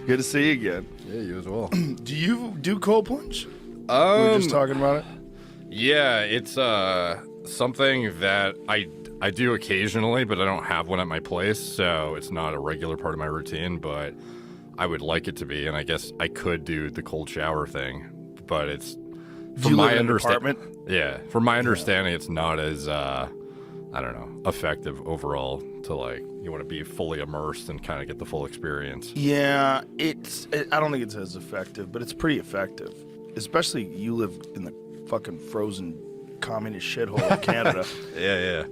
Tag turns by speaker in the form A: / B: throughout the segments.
A: Good to see you again.
B: Yeah, you as well.
A: Do you do cold plunge? We were just talking about it.
B: Yeah, it's something that I do occasionally, but I don't have one at my place, so it's not a regular part of my routine, but I would like it to be, and I guess I could do the cold shower thing, but it's
A: From my understanding.
B: Yeah, from my understanding, it's not as I don't know, effective overall to like you want to be fully immersed and kind of get the full experience.
A: Yeah, I don't think it's as effective, but it's pretty effective. Especially you live in the fucking frozen communist shithole of Canada.
B: Yeah.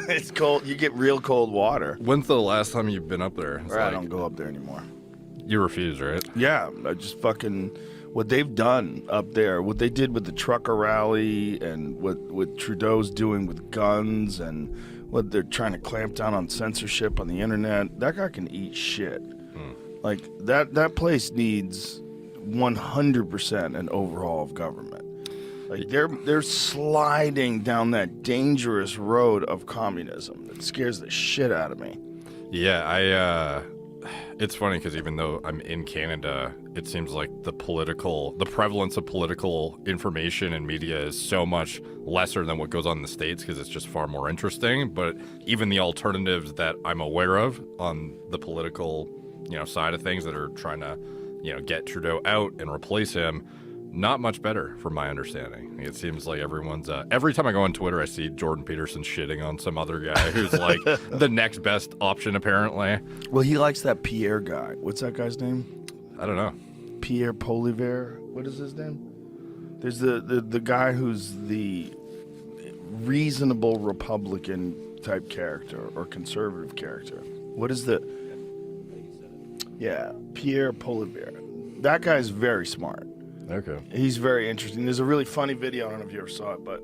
A: It's cold. You get real cold water.
B: When's the last time you've been up there?
A: I don't go up there anymore.
B: You refuse, right?
A: Yeah, I just fucking what they've done up there, what they did with the trucker rally, and what Trudeau's doing with guns, and what they're trying to clamp down on censorship on the internet. That guy can eat shit. Like that place needs 100% an overhaul of government. Like they're sliding down that dangerous road of communism that scares the shit out of me.
B: Yeah, it's funny because even though I'm in Canada, it seems like the prevalence of political information and media is so much lesser than what goes on in the States because it's just far more interesting. But even the alternatives that I'm aware of on the political, side of things that are trying to, get Trudeau out and replace him, not much better from my understanding. It seems like everyone's every time I go on Twitter, I see Jordan Peterson shitting on some other guy who's like the next best option apparently.
A: Well, he likes that Pierre guy. What's that guy's name?
B: I don't know.
A: Pierre Polivier. What is his name? There's the guy who's the reasonable Republican type character or conservative character. What is the... Yeah, Pierre Polivier. That guy's very smart.
B: Okay.
A: He's very interesting. There's a really funny video. I don't know if you ever saw it, but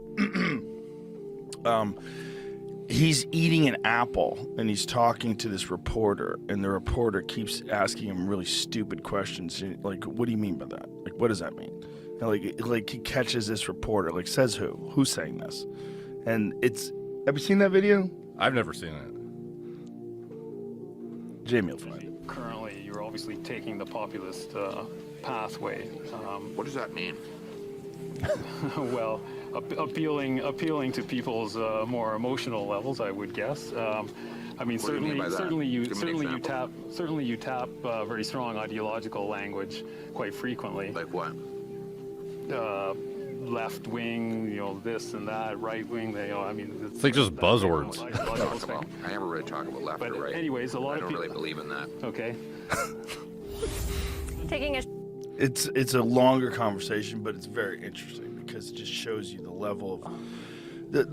A: he's eating an apple and he's talking to this reporter, and the reporter keeps asking him really stupid questions. Like, what do you mean by that? Like, what does that mean? And like he catches this reporter, like, says who? Who's saying this? And have you seen that video?
B: I've never seen it.
A: Jamie will find it.
C: Currently, you're obviously taking the populist pathway.
D: What does that mean?
C: Well, appealing to people's more emotional levels, I would guess. I mean,
D: What do you mean by that?
C: certainly you
D: Give me an
C: tap very strong ideological language quite frequently.
D: Like what?
C: Left wing, this and that, right wing. I mean,
B: It's like just buzzwords.
D: I never really talk about left
C: But
D: or right.
C: anyways, a lot
D: I
C: of
D: don't
C: people.
D: really believe in that.
C: Okay.
E: Taking a
A: It's a longer conversation, but it's very interesting because it just shows you the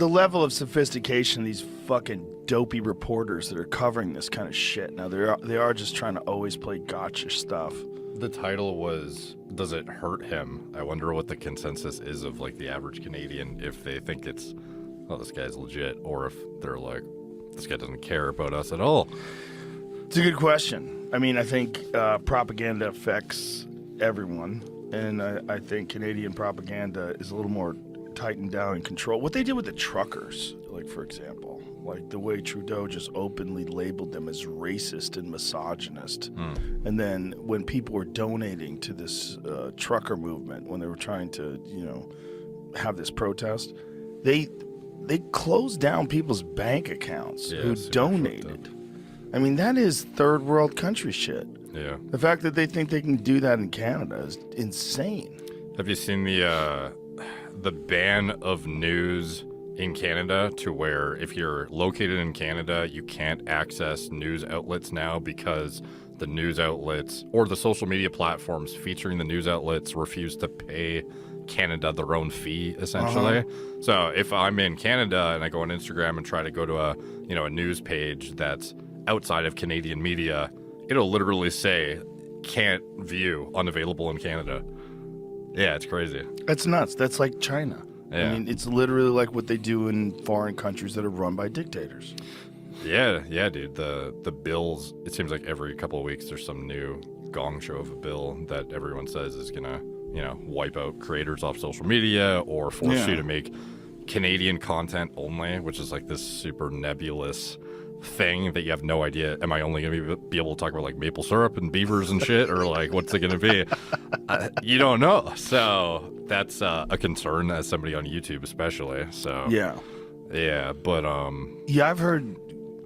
A: level of sophistication of these fucking dopey reporters that are covering this kind of shit. Now they are just trying to always play gotcha stuff.
B: The title was, does it hurt him? I wonder what the consensus is of like the average Canadian, if they think it's, oh, this guy's legit, or if they're like, this guy doesn't care about us at all.
A: It's a good question. I mean, I think propaganda affects everyone, and I think Canadian propaganda is a little more tightened down and controlled. What they did with the truckers, like, for example, like the way Trudeau just openly labeled them as racist and misogynist. And then when people were donating to this trucker movement, when they were trying to, have this protest, they closed down people's bank accounts who donated. I mean, that is third world country shit.
B: Yeah.
A: The fact that they think they can do that in Canada is insane.
B: Have you seen the ban of news in Canada, to where if you're located in Canada, you can't access news outlets now because the news outlets or the social media platforms featuring the news outlets refuse to pay Canada their own fee, essentially. So if I'm in Canada and I go on Instagram and try to go to a news page that's outside of Canadian media, it'll literally say can't view, unavailable in Canada. Yeah, it's crazy.
A: That's nuts. That's like China.
B: Yeah.
A: I mean, it's literally like what they do in foreign countries that are run by dictators.
B: Yeah, dude. The bills, it seems like every couple of weeks there's some new gong show of a bill that everyone says is gonna, wipe out creators off social media or force you to make Canadian content only, which is like this super nebulous thing that you have no idea. Am I only going to be able to talk about like maple syrup and beavers and shit, or like what's it going to be? You don't know. So that's a concern as somebody on YouTube, especially. So yeah, but
A: yeah, I've heard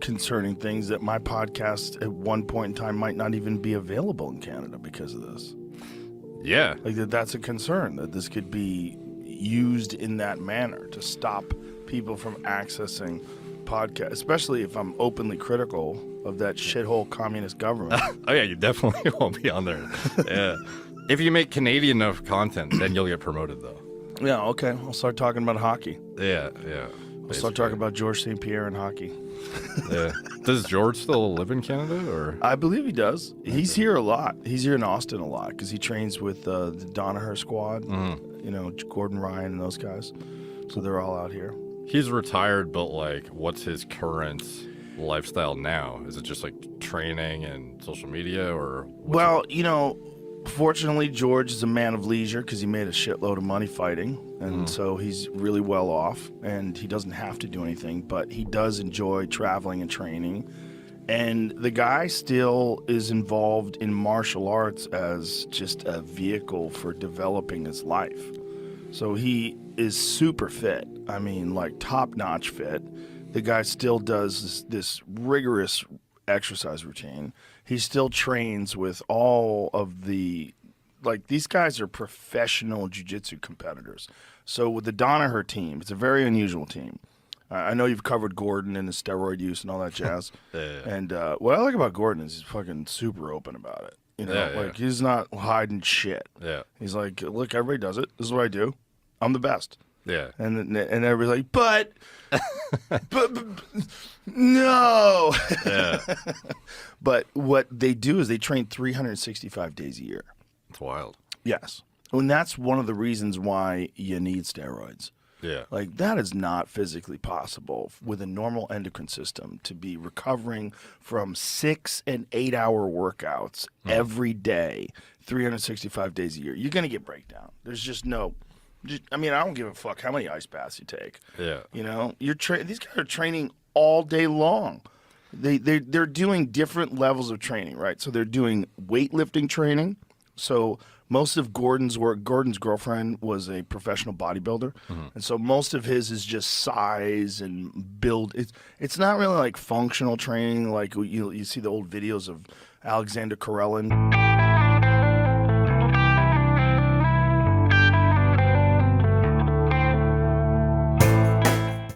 A: concerning things that my podcast at one point in time might not even be available in Canada because of this.
B: Yeah,
A: like that's a concern that this could be used in that manner to stop people from accessing podcasts, especially if I'm openly critical of that shithole communist government.
B: Oh yeah, you definitely won't be on there. Yeah, if you make Canadian enough content, then you'll get promoted though.
A: Yeah, okay, I'll start talking about hockey.
B: Yeah.
A: I'll start talking about George St. Pierre and hockey.
B: Yeah. Does George still live in Canada, or?
A: I believe he does. He's here a lot. He's here in Austin a lot because he trains with the Danaher squad. You know, Gordon Ryan and those guys. So they're all out here.
B: He's retired, but like, what's his current lifestyle now? Is it just like training and social media, or?
A: Well, you know, fortunately, George is a man of leisure because he made a shitload of money fighting, and so he's really well off, and he doesn't have to do anything, but he does enjoy traveling and training. And the guy still is involved in martial arts as just a vehicle for developing his life. So he is super fit. I mean, like top-notch fit. The guy still does this rigorous exercise routine. He still trains with all of the, like, these guys are professional jiu-jitsu competitors. So with the Danaher team, it's a very unusual team. I know you've covered Gordon and his steroid use and all that jazz.
B: Yeah.
A: And what I like about Gordon is he's fucking super open about it. You know, like he's not hiding shit.
B: Yeah.
A: He's like, look, everybody does it. This is what I do. I'm the best.
B: Yeah.
A: And everybody's like, but no.
B: Yeah.
A: But what they do is they train 365 days a year.
B: It's wild.
A: Yes. And that's one of the reasons why you need steroids.
B: Yeah.
A: Like, that is not physically possible with a normal endocrine system to be recovering from 6 and 8 hour workouts every day, 365 days a year. You're going to get breakdown. There's just no, I mean, I don't give a fuck how many ice baths you take.
B: Yeah.
A: You know, these guys are training all day long. They're doing different levels of training, right? So they're doing weightlifting training. So most of Gordon's work, Gordon's girlfriend was a professional bodybuilder, and so most of his is just size and build. It's not really like functional training, like you see the old videos of Alexander Karelin.